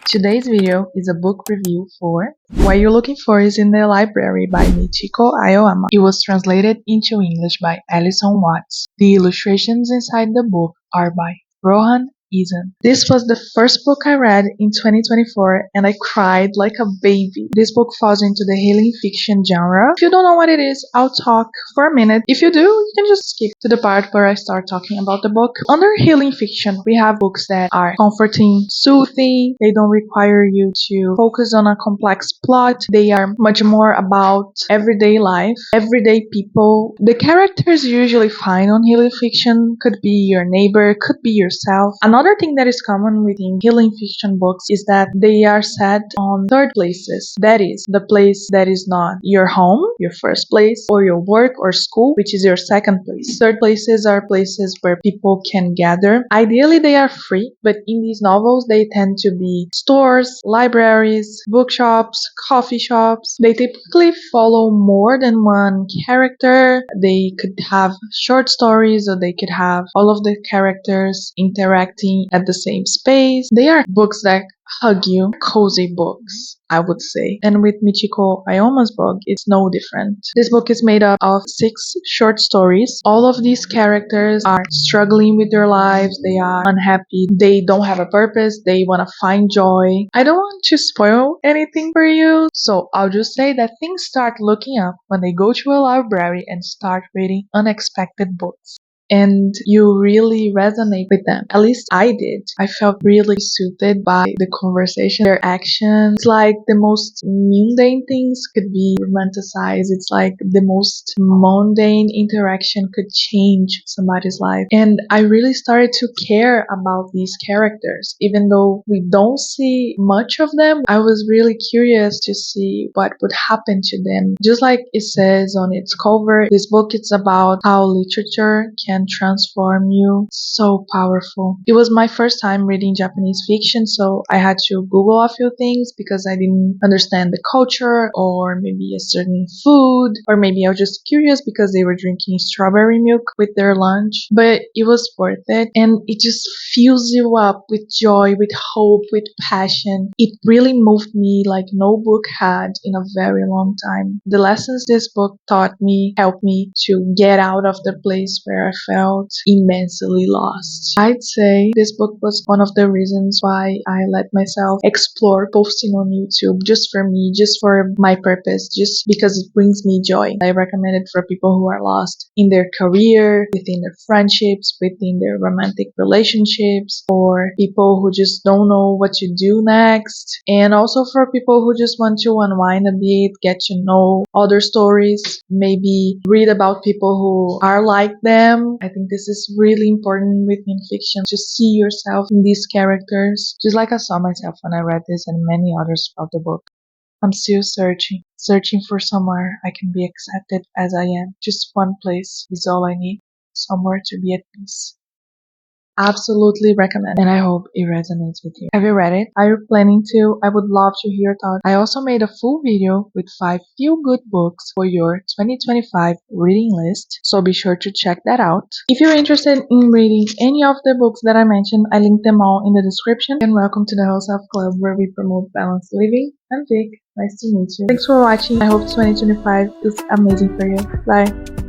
Today's video is a book review for What You're Looking For Is in the Library by Michiko Ayoama. It was translated into English by Alison Watts. The illustrations inside the book are by Rohan Eason. This was the first book I read in 2024 and I cried like a baby. This book falls into the healing fiction genre. If you don't know what it is, I'll talk for a minute. If you do, you can just skip to the part where I start talking about the book. Under healing fiction, we have books that are comforting, soothing. They don't require you to focus on a complex plot. They are much more about everyday life, everyday people. The characters you usually find on healing fiction could be your neighbor, could be yourself. Another thing that is common within healing fiction books is that they are set on third places. That is, the place that is not your home, your first place, or your work or school, which is your second place. Third places are places where people can gather. Ideally, they are free, but in these novels, they tend to be stores, libraries, bookshops, coffee shops. They typically follow more than one character. They could have short stories, or they could have all of the characters interacting at the same space. They are books that hug you, cozy books, I would say. And with Michiko Ayoma's book, it's no different. This book is made up of 6 short stories. All of these characters are struggling with their lives. They are unhappy. They don't have a purpose. They want to find joy. I don't want to spoil anything for you, so I'll just say that things start looking up when they go to a library and start reading unexpected books. And you really resonate with them. At least I did. I felt really soothed by the conversation, their actions. It's like the most mundane things could be romanticized. It's like the most mundane interaction could change somebody's life. And I really started to care about these characters. Even though we don't see much of them, I was really curious to see what would happen to them. Just like it says on its cover, this book is about how literature can transform you. So powerful. It was my first time reading Japanese fiction, so I had to Google a few things because I didn't understand the culture, or maybe a certain food, or maybe I was just curious because they were drinking strawberry milk with their lunch. But it was worth it, and it just fills you up with joy, with hope, with passion. It really moved me like no book had in a very long time. The lessons this book taught me helped me to get out of the place where I felt immensely lost. I'd say this book was one of the reasons why I let myself explore posting on YouTube just for me, just for my purpose, just because it brings me joy. I recommend it for people who are lost in their career, within their friendships, within their romantic relationships, or people who just don't know what to do next, and also for people who just want to unwind a bit, get to know other stories, maybe read about people who are like them. I think this is really important within fiction, to see yourself in these characters, just like I saw myself when I read this and many others throughout the book. I'm still searching for somewhere I can be accepted as I am. Just one place is all I need, somewhere to be at peace. Absolutely recommend, and I hope it resonates with you. Have you read it? Are you planning to? I would love to hear your thoughts. I also made a full video with 5 feel-good books for your 2025 reading list, so be sure to check that out. If you're interested in reading any of the books that I mentioned, I linked them all in the description. And welcome to the Whole Self Club, where we promote balanced living. I'm Vic. Nice to meet you. Thanks for watching. I hope 2025 is amazing for you. Bye.